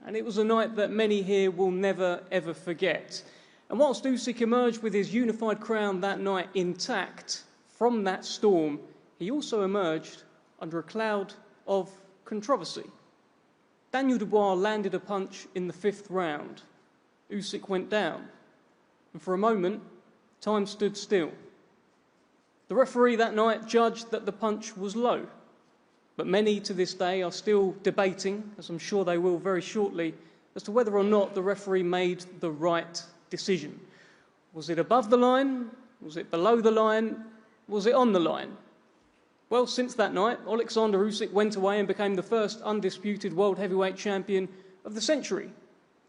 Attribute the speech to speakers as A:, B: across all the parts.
A: and it was a night that many here will never ever forget. And whilst Usyk emerged with his unified crown that night intact from that storm, he also emerged under a cloud of controversy. Daniel Dubois landed a punch in the 5th round. Usyk went down, and for a moment, time stood still. The referee that night judged that the punch was low, but many to this day are still debating, as I'm sure they will very shortly, as to whether or not the referee made the right decision. Was it above the line? Was it below the line? Was it on the line? Well, since that night, Oleksandr Usyk went away and became the first undisputed world heavyweight champion of the century.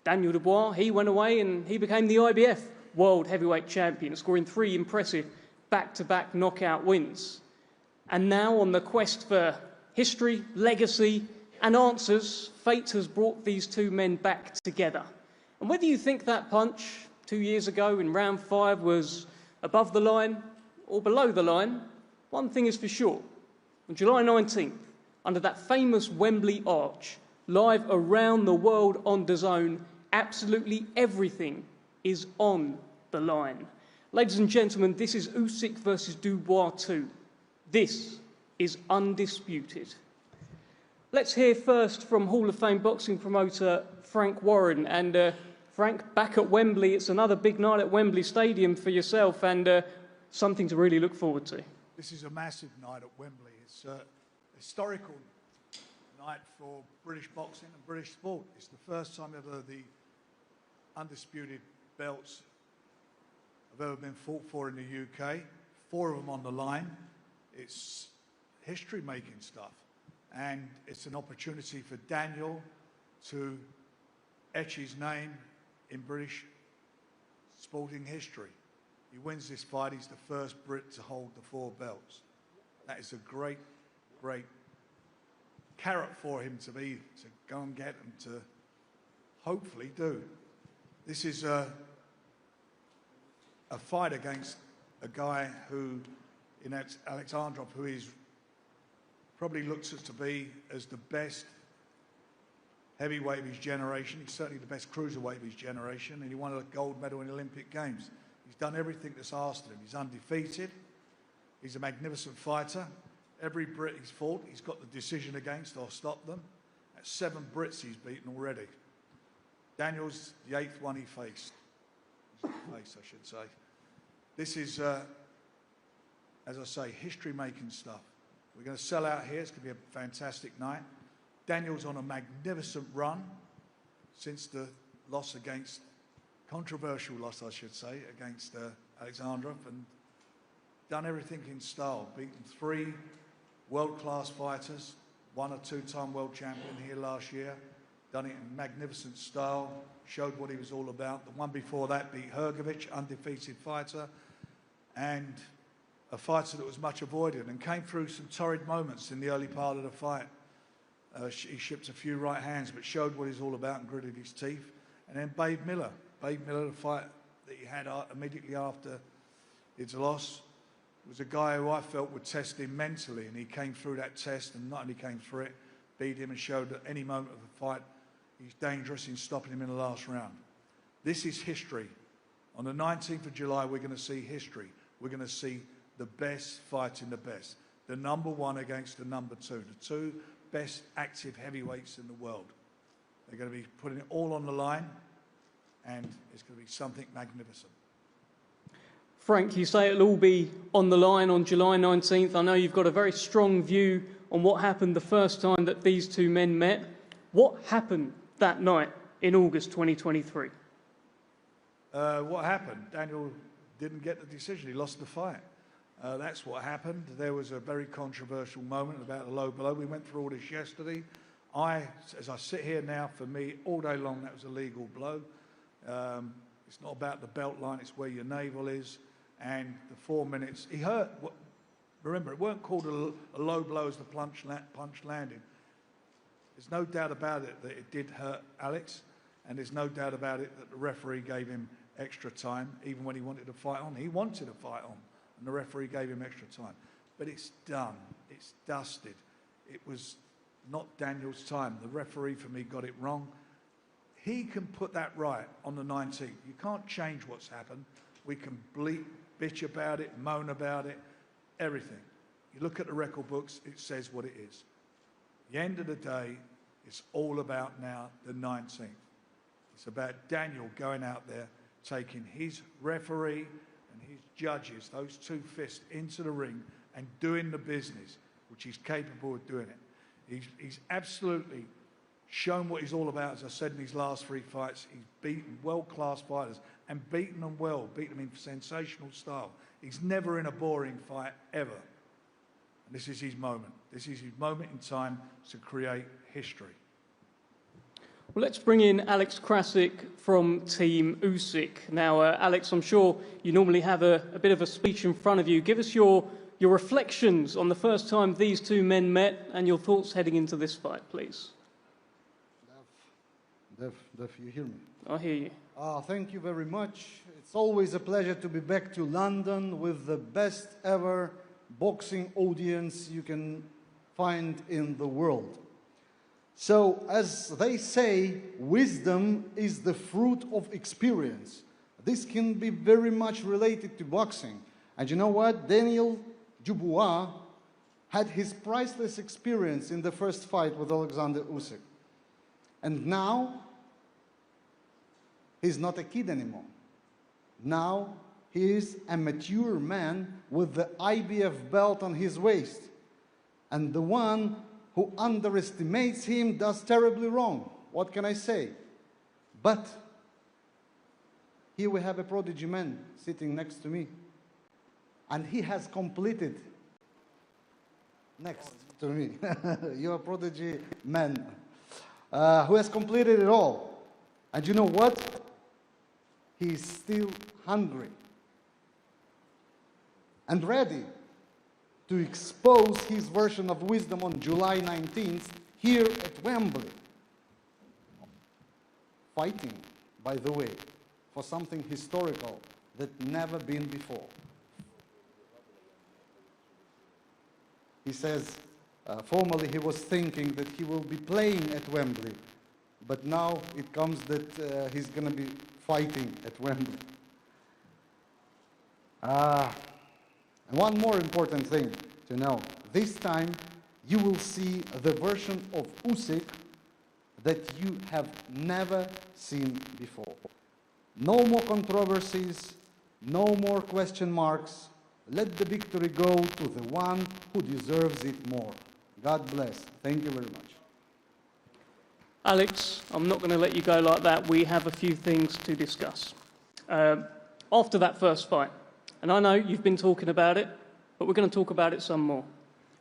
A: Daniel Dubois, he went away and he became the IBF world heavyweight champion, scoring 3 impressive back-to-back knockout wins. And now, on the quest for history, legacy, and answers, fate has brought these two men back together. And whether you think that punch 2 years ago in round 5 was above the line or below the line, one thing is for sure. On July 19th, under that famous Wembley arch, live around the world on DAZN, absolutely everything is on the line. Ladies and gentlemen, this is Usyk versus Dubois 2. This is undisputed. Let's hear first from Hall of Fame boxing promoter Frank Warren. And Frank, back at Wembley, it's another big night at Wembley Stadium for yourself, and something to really look forward to.
B: This is a massive night at Wembley. It's a historical night for British boxing and British sport. It's the first time ever the undisputed belts have ever been fought for in the UK. 4 of them on the line. It's history-making stuff. And it's an opportunity for Daniel to etch his name in British sporting history. He wins this fight, he's the first Brit to hold the 4 belts. That is a great, great carrot for him to go and get and to hopefully do. This is a fight against a guy who, in Oleksandr, who is probably looks to be as the best heavyweight of his generation. He's certainly the best cruiserweight of his generation, and he won a gold medal in the Olympic Games. He's done everything that's asked of him. He's undefeated. He's a magnificent fighter. Every Brit he's fought, he's got the decision against or stopped them. That's 7 Brits he's beaten already. Daniel's the 8th one he faced. I should say. This is, as I say, history-making stuff. We're going to sell out here. It's going to be a fantastic night. Daniel's on a magnificent run since the loss against, controversial loss, I should say, against Oleksandr, and done everything in style. Beaten 3 world-class fighters, 1 or 2-time world champion here last year. Done it in magnificent style, showed what he was all about. The one before that beat Hrgovic, undefeated fighter, and a fighter that was much avoided and came through some torrid moments in the early part of the fight. He shipped a few right hands, but showed what he's all about and gritted his teeth. And then Babe Miller, the fight that he had immediately after his loss, was a guy who I felt would test him mentally, and he came through that test, and not only came through it, beat him and showed at any moment of the fight he's dangerous in stopping him in the last round. This is history. On the 19th of July, we're going to see history. We're going to see the best fighting the best. The number 1 against the number 2. The 2 best active heavyweights in the world. They're going to be putting it all on the line, and it's going to be something magnificent.
A: Frank, you say it'll all be on the line on July 19th. I know you've got a very strong view on what happened the first time that these two men met. What happened that night in August 2023?
B: What happened? Daniel didn't get the decision. He lost the fight. That's what happened. There was a very controversial moment about a low blow. We went through all this yesterday. As I sit here now, for me, all day long, that was a legal blow. It's not about the belt line, it's where your navel is. And the 4 minutes, he hurt. Remember, it weren't called a low blow as the punch landed. There's no doubt about it that it did hurt Alex, and there's no doubt about it that the referee gave him extra time, even when he wanted to fight on. He wanted to fight on, and the referee gave him extra time. But it's done. It's dusted. It was not Daniel's time. The referee, for me, got it wrong. he can put that right on the 19th. You can't change what's happened. We can bleat, bitch about it, moan about it, everything. You look at the record books, it says what it is. At the end of the day, it's all about now the 19th. It's about Daniel going out there, taking his referee and his judges, those two fists, into the ring and doing the business, which he's capable of doing it. He's absolutely shown what he's all about, as I said in his last 3 fights. He's beaten world-class fighters and beaten them well, beaten them in sensational style. He's never in a boring fight, ever. And this is his moment. This is his moment in time to create history.
A: Well, let's bring in Alex Krasik from Team Usyk. Now, Alex, I'm sure you normally have a bit of a speech in front of you. Give us your reflections on the first time these two men met and your thoughts heading into this fight, please.
C: Def, you hear me?
A: I hear you.
C: Thank you very much. It's always a pleasure to be back to London with the best ever boxing audience you can find in the world. So, as they say, wisdom is the fruit of experience. This can be very much related to boxing. And you know what? Danիել Dюbուa had his priceless experience in the first fight with Oleksandr Usyk. And now, he's not a kid anymore. Now, he is a mature man with the IBF belt on his waist. And the one who underestimates him does terribly wrong. What can I say? But here we have a prodigy man sitting next to me. And he has completed, next to me, you're a prodigy man, who has completed it all. And you know what? He's still hungry and ready to expose his version of wisdom on July 19th here at Wembley. Fighting, by the way, for something historical that never been before. He says, formerly he was thinking that he will be playing at Wembley, but now it comes that he's going to be fighting at Wembley. And one more important thing to know. This time, you will see the version of Usyk that you have never seen before. No more controversies, no more question marks. Let the victory go to the one who deserves it more. God bless. Thank you very much.
A: Alex, I'm not going to let you go like that. We have a few things to discuss. After that first fight, and I know you've been talking about it, but we're going to talk about it some more.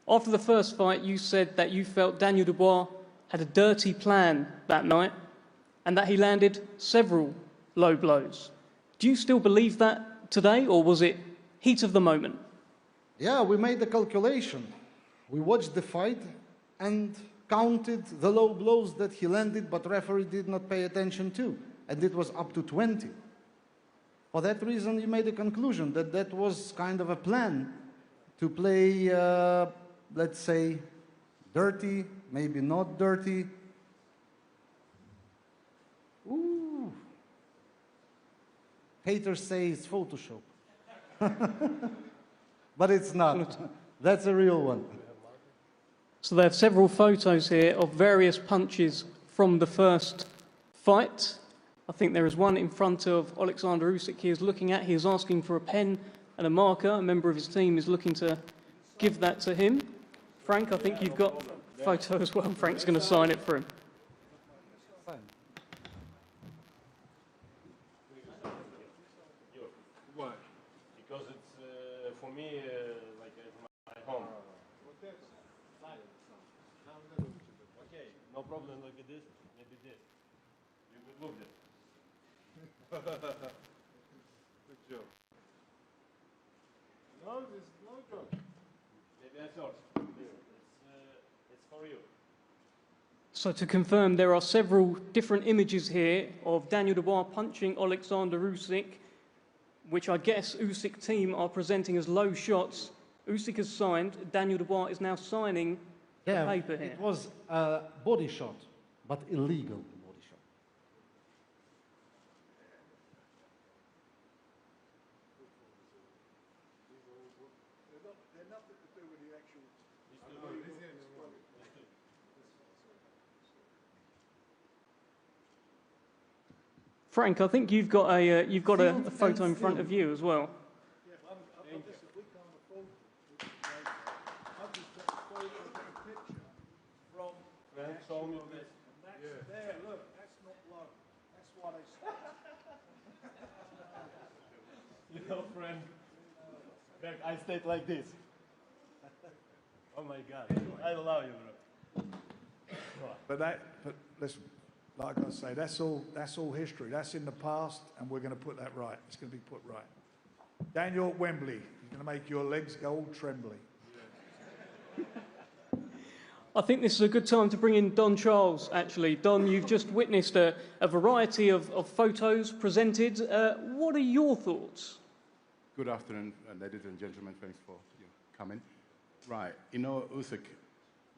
A: After the first fight, you said that you felt Daniel Dubois had a dirty plan that night and that he landed several low blows. Do you still believe that today, or was it heat of the moment?
C: Yeah, we made the calculation. We watched the fight and counted the low blows that he landed, but referee did not pay attention to, and it was up to 20. For that reason, you made a conclusion that that was kind of a plan to play, let's say, dirty, maybe not dirty. Ooh. Haters say it's Photoshop. But it's not. That's a real one.
A: So they have several photos here of various punches from the first fight. I think there is one in front of Oleksandr Usyk he is looking at. He is asking for a pen and a marker. A member of his team is looking to give that to him. Frank, I think you've got a photo as well. Frank's going to sign it for him.
D: Why? Because it's, for me, like my home. Okay, no problem, look at this, maybe this. You could move this. Good job. No, this is no joke. Maybe I thought. It's for you.
A: So to confirm, there are several different images here of Daniel Dubois punching Oleksandr Usyk, which I guess Usyk team are presenting as low shots. Usyk has signed. Daniel Dubois is now signing the paper here.
C: It was a body shot, but illegal body shot.
B: They're nothing to do with the actual.
A: Frank, I think you've got a photo in front of you as well.
B: Yeah, listen, we can't afford it. I've just got a photo, I've got a picture from.
D: Frank, show me this.
B: And that's there, look, that's not low. That's why they stop.
D: You know, Frank, I stayed like this. Oh my God, I love you, bro.
B: But listen, like I say, that's all history. That's in the past, and we're going to put that right. It's going to be put right. Daniel at Wembley, you're going to make your legs go all trembly.
A: I think this is a good time to bring in Don Charles, actually. Don, you've just witnessed a variety of photos presented. What are your thoughts?
E: Good afternoon, ladies and gentlemen. Thanks for coming. Right, you know, Usyk,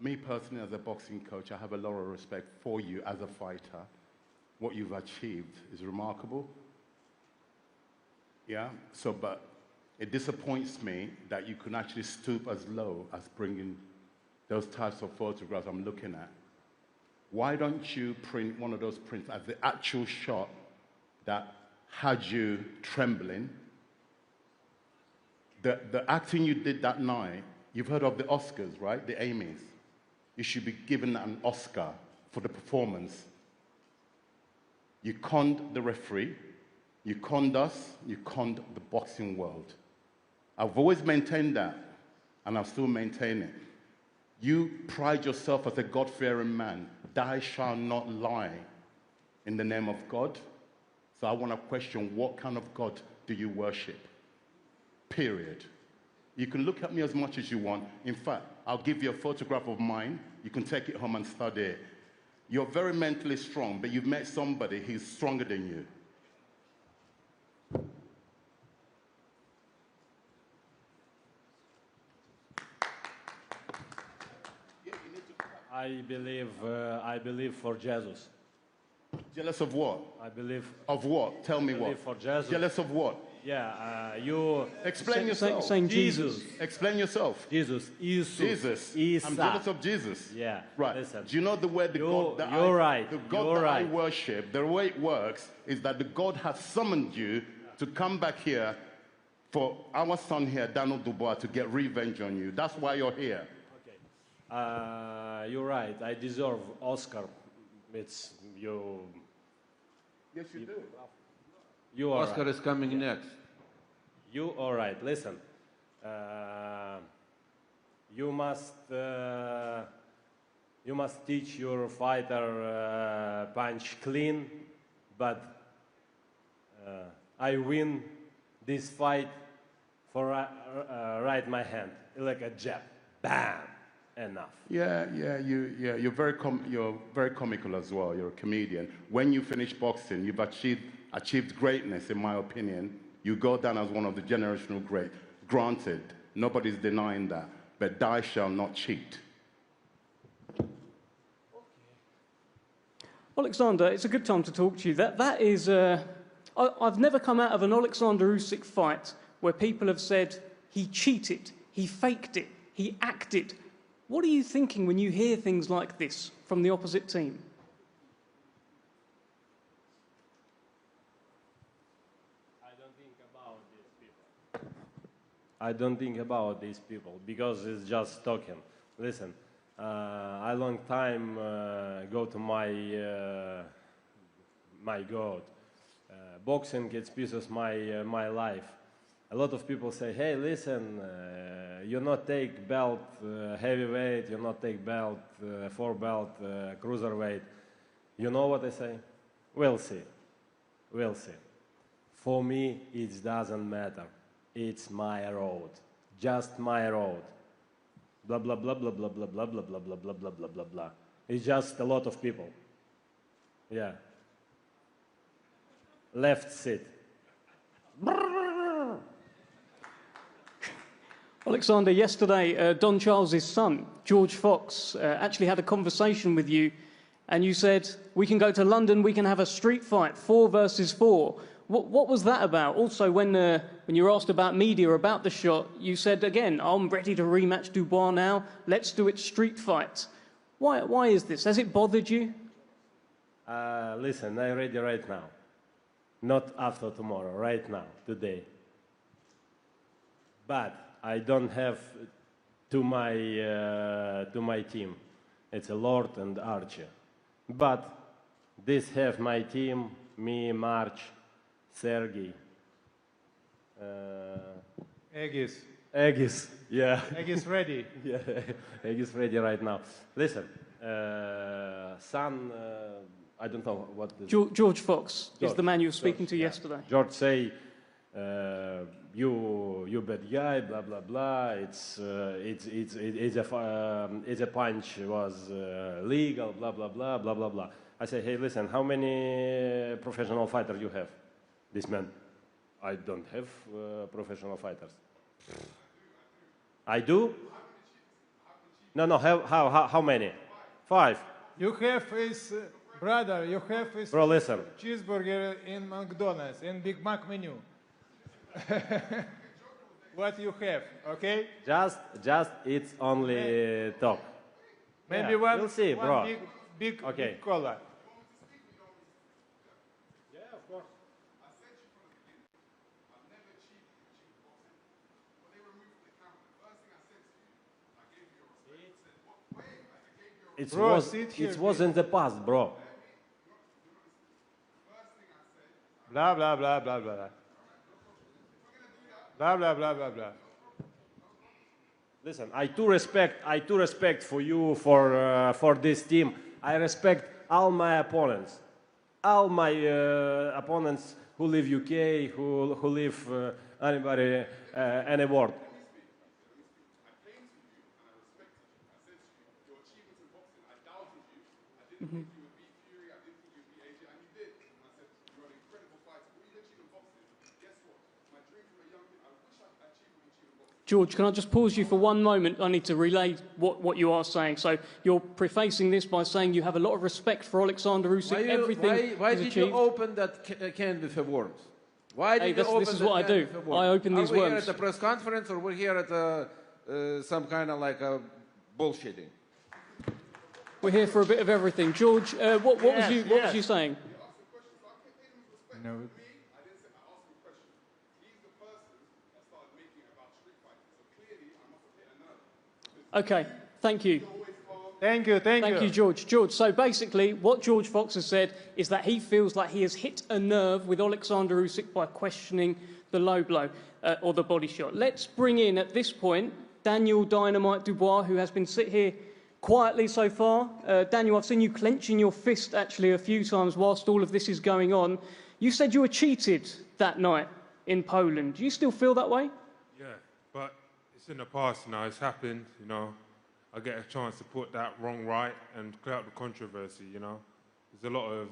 E: me personally as a boxing coach, I have a lot of respect for you as a fighter. What you've achieved is remarkable. Yeah, so, but it disappoints me that you can actually stoop as low as bringing those types of photographs I'm looking at. Why don't you print one of those prints as the actual shot that had you trembling? The acting you did that night, you've heard of the Oscars, right? The Emmys. You should be given an Oscar for the performance. You conned the referee, you conned us, you conned the boxing world. I've always maintained that, and I'll still maintain it. You pride yourself as a God-fearing man. Thou shalt not lie in the name of God. So I want to question, what kind of God do you worship? Period. You can look at me as much as you want. In fact, I'll give you a photograph of mine. You can take it home and study it. You're very mentally strong, but you've met somebody who's stronger than you.
D: I believe for Jesus.
E: Jealous of what?
D: I believe.
E: Of what? Tell me
D: I
E: what.
D: believe for Jesus.
E: Jealous of what?
D: Yeah, you.
E: Explain yourself.
A: Saying Jesus.
E: Explain yourself.
D: Jesus.
E: Jesus.
D: Isa.
E: I'm jealous of Jesus.
D: Yeah.
E: Right.
D: Listen.
E: Do you know the way the God that
D: you're right.
E: the God
D: you're
E: that
D: right.
E: I worship, the way it works is that the God has summoned you to come back here for our son here, Daniel Dubois, to get revenge on you. That's why you're here.
D: Okay. You're right. I deserve Oscar. It's you.
E: Yes, you do.
D: You are
F: Oscar
D: right.
F: is coming next.
D: You all right? Listen, you must teach your fighter punch clean, but I win this fight for right my hand like a jab, bam, enough.
E: You're very comical as well. You're a comedian. When you finish boxing, you've achieved greatness, in my opinion. You go down as one of the generational great. Granted, nobody's denying that, but thou shalt not cheat.
A: Oleksandr, it's a good time to talk to you. That is, I've never come out of an Oleksandr Usyk fight where people have said he cheated, he faked it, he acted. What are you thinking when you hear things like this from the opposite team?
D: I don't think about these people because it's just talking. Listen, I long time go to my God. Boxing gets pieces my life. A lot of people say, hey, listen, you not take belt heavyweight, you not take belt 4 belt cruiserweight. You know what I say? We'll see. We'll see. For me, it doesn't matter. It's my road, just my road. Blah, blah, blah, blah, blah, blah, blah, blah, blah, blah, blah, blah, blah, blah, blah. It's just a lot of people. Yeah. Left seat.
A: Oleksandr, yesterday, Don Charles's son, George Fox, actually had a conversation with you, and you said, we can go to London, we can have a street fight, 4 versus 4. What was that about? Also, when you were asked about media, about the shot, you said, again, I'm ready to rematch Dubois now. Let's do it street fight. Why is this? Has it bothered you?
D: Listen, I'm ready right now. Not after tomorrow, right now, today. But I don't have to my team. It's a Lord and Archer. But this have my team, me, March, Sergey. Egis, yeah.
F: Egis ready.
D: Yeah, Egis ready right now. Listen, son, I don't know what this...
A: George Fox is the man you were speaking to yesterday.
D: George say, you bad guy, blah blah blah. It's a punch was legal, blah blah blah blah blah blah. I say, hey, listen, how many professional fighters you have? This man, I don't have professional fighters. I do? No. How many? 5.
F: You have his brother. You have his
D: Bro, listen.
F: cheeseburger in McDonald's in Big Mac menu. What you have, okay?
D: Just it's only talk.
F: Maybe
D: Yeah,
F: one.
D: we'll see,
F: one
D: bro.
F: Big
D: Okay.
F: cola.
D: Yeah, of course.
F: Bro, sit here,
D: It was in the past, bro.
F: Blah blah blah blah blah. Blah blah blah blah blah.
D: Listen, I do respect for you for this team. I respect all my opponents, opponents who live UK, who live anybody any world.
A: George, can I just pause you for one moment? I need to relay what you are saying. So you're prefacing this by saying you have a lot of respect for Oleksandr Usyk,
G: Why
A: he's
G: did you
A: achieved.
G: open that can with the words? Why did you open
A: this is
G: that
A: what I
G: can
A: do.
G: with the words?
A: I open these
G: Are we here
A: words.
G: at a press conference or we're here at some kind of like a bullshitting?
A: We're here for a bit of everything. George, what was you saying?
F: No.
A: Okay, thank you.
F: Thank you.
A: Thank you, George. George, so basically what George Fox has said is that he feels like he has hit a nerve with Oleksandr Usyk by questioning the low blow or the body shot. Let's bring in, at this point, Daniel Dynamite Dubois, who has been sitting here quietly so far. Daniel, I've seen you clenching your fist actually a few times whilst all of this is going on. You said you were cheated that night in Poland. Do you still feel that way?
H: Yeah, but it's in the past now. It's happened, you know. I get a chance to put that wrong right and clear up the controversy, you know. There's a lot of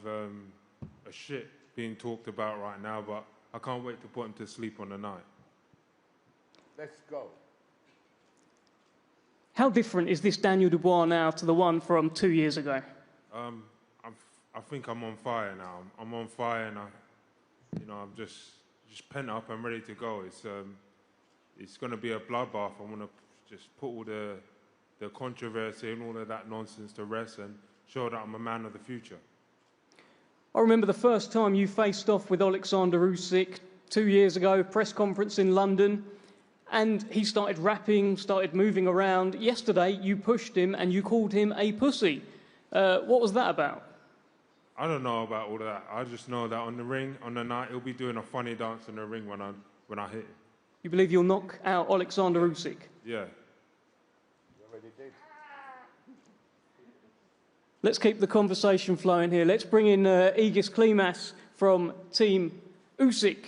H: shit being talked about right now, but I can't wait to put him to sleep on the night.
G: Let's go.
A: How different is this Daniel Dubois now to the one from 2 years ago?
H: I think I'm on fire now. I'm on fire, and I'm just pent up and ready to go. It's going to be a bloodbath. I want to just put all the controversy and all of that nonsense to rest and show that I'm a man of the future.
A: I remember the first time you faced off with Oleksandr Usyk 2 years ago, press conference in London, and he started rapping, started moving around. Yesterday, you pushed him and you called him a pussy. What was that about?
H: I don't know about all of that. I just know that on the ring, on the night, he'll be doing a funny dance in the ring when I hit him.
A: You believe you'll knock out Oleksandr Usyk?
H: Yeah.
A: Let's keep the conversation flowing here. Let's bring in Egis Klimas from Team Usyk.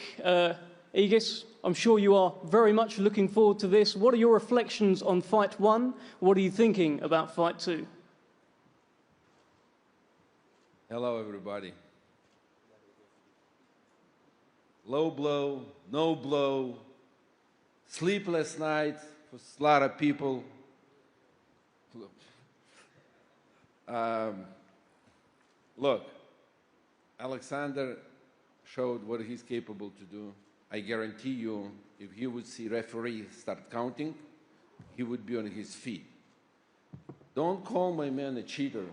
A: Egis, I'm sure you are very much looking forward to this. What are your reflections on Fight 1? What are you thinking about Fight 2?
G: Hello, everybody. Low blow, no blow, sleepless night for a lot of people. Look, Oleksandr showed what he's capable to do. I guarantee you, if he would see referee start counting, he would be on his feet. Don't call my man a cheater,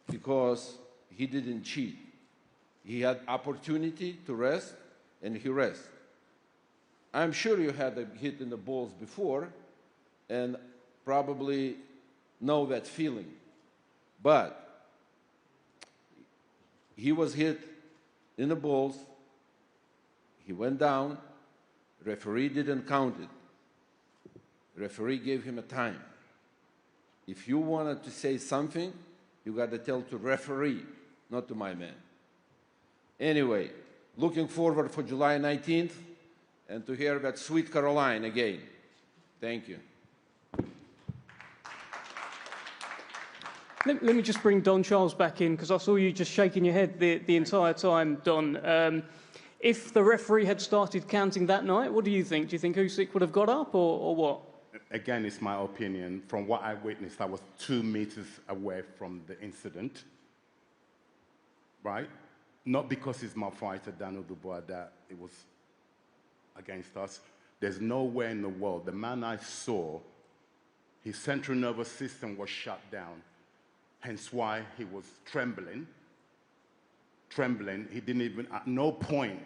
G: because he didn't cheat. He had opportunity to rest, and he rested. I'm sure you had a hit in the balls before, and probably know that feeling. But he was hit in the balls, he went down, referee didn't count it. Referee gave him a time. If you wanted to say something, you got to tell to referee, not to my man. Anyway, looking forward for July 19th and to hear that sweet Caroline again. Thank you.
A: Let me just bring Don Charles back in, because I saw you just shaking your head the entire time, Don. If the referee had started counting that night, what do you think? Do you think Usyk would have got up, or what?
E: Again, it's my opinion. From what I witnessed, I was 2 meters away from the incident, right? Not because he's my fighter, Daniel Dubois, that it was against us. There's nowhere in the world. The man I saw, his central nervous system was shut down, hence why he was trembling. He didn't even, at no point,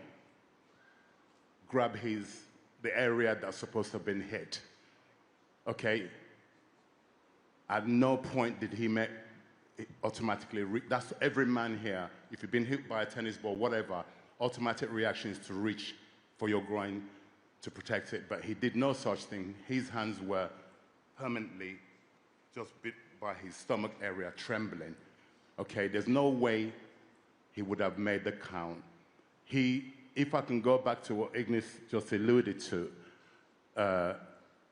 E: grab the area that's supposed to have been hit. Okay? At no point did he make it automatically, that's every man here. If you've been hit by a tennis ball, whatever, automatic reaction is to reach for your groin to protect it. But he did no such thing. His hands were permanently just bit by his stomach area, trembling. Okay, there's no way he would have made the count. If I can go back to what Ignis just alluded to,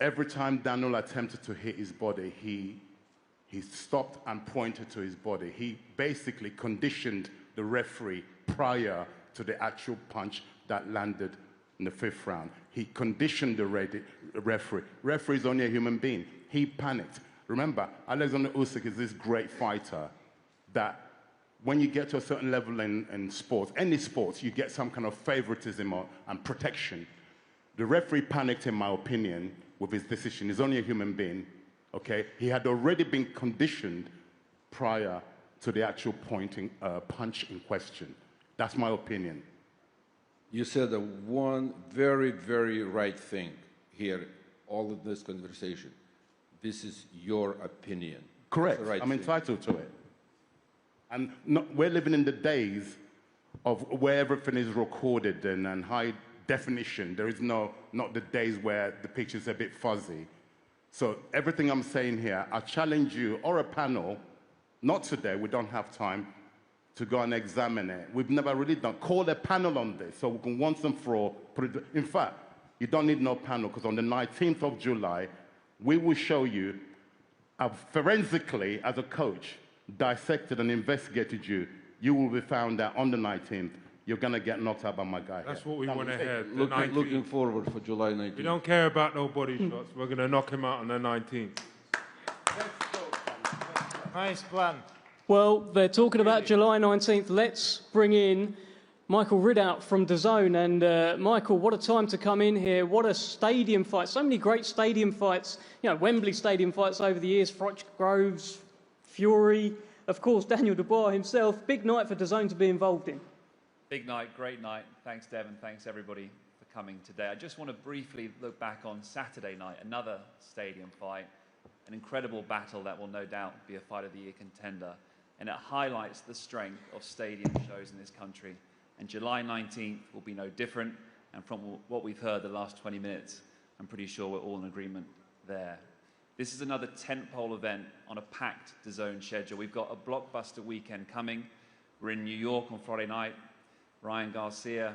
E: every time Daniel attempted to hit his body, he stopped and pointed to his body. He basically conditioned the referee prior to the actual punch that landed in the 5th round. He conditioned the referee. Referee is only a human being. He panicked. Remember, Oleksandr Usyk is this great fighter that when you get to a certain level in sports, any sports, you get some kind of favoritism and protection. The referee panicked, in my opinion, with his decision. He's only a human being, okay? He had already been conditioned prior to the actual punch in question. That's my opinion.
G: You said one very, very right thing here, all of this conversation. This is your opinion.
E: Correct.
G: Right,
E: I'm entitled to it. And we're living in the days of where everything is recorded and high definition. There is not the days where the picture's a bit fuzzy. So everything I'm saying here, I challenge you or a panel, not today, we don't have time, to go and examine it. We've never really done. Call a panel on this so we can once and for all put it. In fact, you don't need no panel, because on the 19th of July, we will show you, forensically, as a coach, dissected and investigated you. You will be found that on the 19th, you're going to get knocked out by my guy.
H: That's what we want to hear.
G: Looking forward for July 19th.
H: We don't care about no body shots. We're going to knock him out on the 19th.
F: Nice plan.
A: Well, they're talking about July 19th. Let's bring in Michael Ridout from DAZN. And Michael, what a time to come in here. What a stadium fight. So many great stadium fights. You know, Wembley stadium fights over the years. Froch Groves, Fury, of course, Daniel Dubois himself. Big night for DAZN to be involved in.
I: Big night, great night. Thanks, Devon. Thanks, everybody, for coming today. I just want to briefly look back on Saturday night, another stadium fight, an incredible battle that will no doubt be a Fight of the Year contender. And it highlights the strength of stadium shows in this country. And July 19th will be no different. And from what we've heard the last 20 minutes, I'm pretty sure we're all in agreement there. This is another tentpole event on a packed DAZN schedule. We've got a blockbuster weekend coming. We're in New York on Friday night. Ryan Garcia,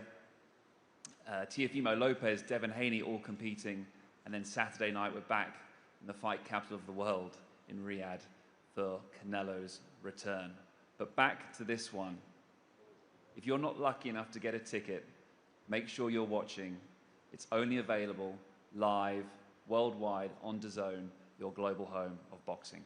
I: Teofimo Lopez, Devin Haney all competing. And then Saturday night, we're back in the fight capital of the world in Riyadh for Canelo's return. But back to this one. If you're not lucky enough to get a ticket, make sure you're watching. It's only available live, worldwide, on DAZN, your global home of boxing.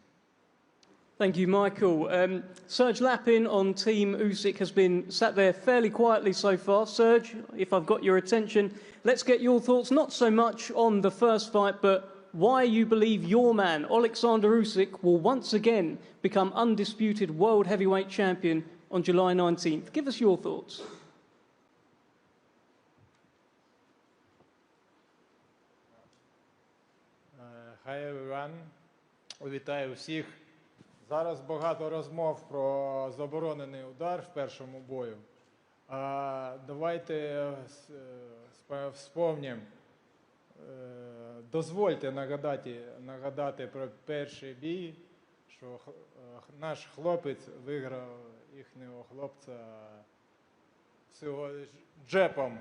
A: Thank you, Michael. Serge Lapin on Team Usyk has been sat there fairly quietly so far. Serge, if I've got your attention, let's get your thoughts not so much on the first fight, but why you believe your man, Oleksandr Usyk, will once again become undisputed world heavyweight champion on July 19th. Give us your thoughts.
F: Hi everyone. Вітаю всіх. Зараз багато розмов про заборонений удар в першому бою. Давайте вспомнимо. Дозвольте нагадати про перший бій, що наш хлопець виграв їхнього хлопця всього джебом.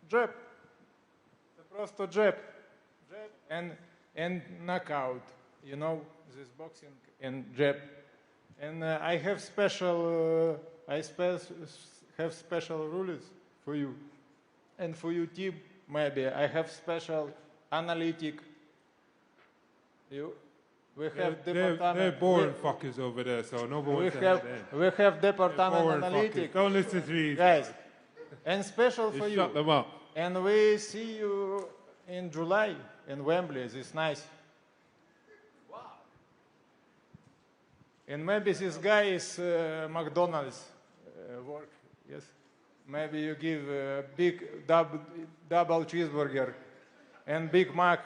F: Джеб. Це просто джеб. Джеб and knockout. You know, this boxing and jab. And I have special rules for you. And for you team, maybe I have special analytic. We have
H: they're boring fuckers over there, so no one wants to have them.
F: We have department analytic.
H: Don't listen to these.
F: Guys, and special for you.
H: Shut them up.
F: And we see you in July in Wembley. This nice. And maybe this guy is McDonald's work. Yes. Maybe you give a big double cheeseburger and Big Mac.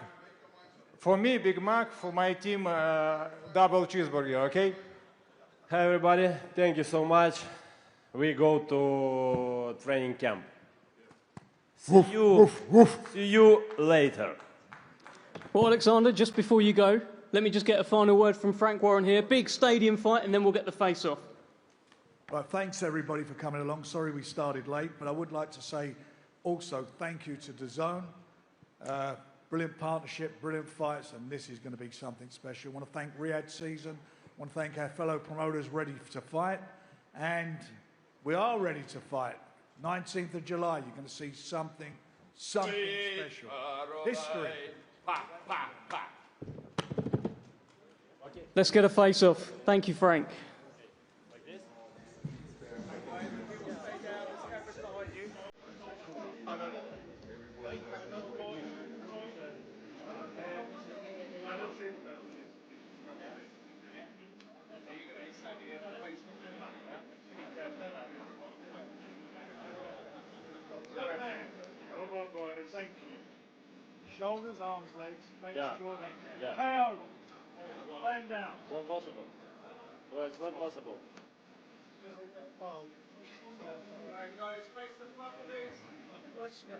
F: For me, Big Mac. For my team, double cheeseburger. Okay.
D: Hi everybody, thank you so much. We go to training camp. See you later.
A: Well, Alexander, just before you go, let me just get a final word from Frank Warren here. Big stadium fight, and then we'll get the face-off.
B: Right, thanks everybody for coming along. Sorry we started late, but I would like to say also thank you to DAZN. Brilliant partnership, brilliant fights, and this is going to be something special. I want to thank Riyadh Season. I want to thank our fellow promoters ready to fight, and we are ready to fight. 19th of July, you're going to see something special. History.
A: Let's get a face-off. Thank you, Frank.
B: Thank you. Shoulders, arms, legs, make sure that.
D: Yeah.
B: Power. Laying down.
D: It's not possible. Well, it's not possible.
B: All right, guys, face the front, please. Watch out. Let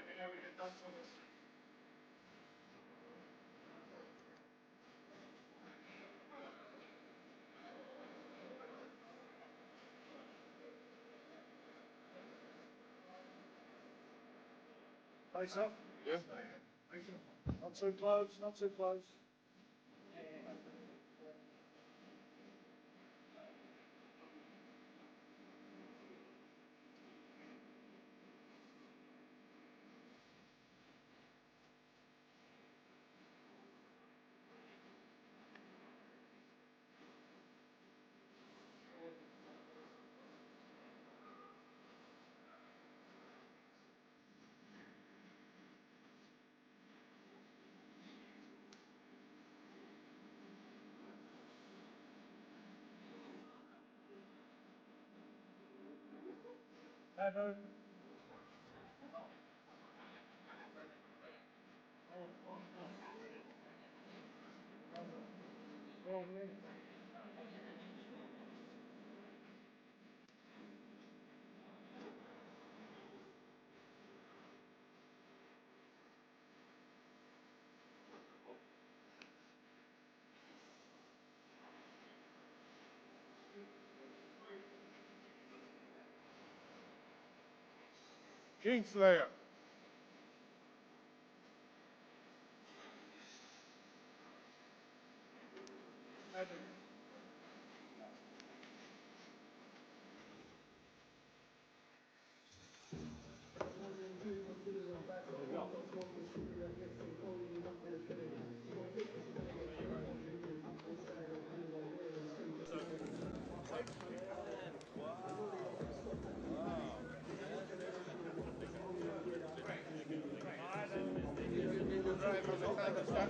B: me know when you're done with this. Face up? Yeah. Not too close, not too close. Kingslayer.
J: Right.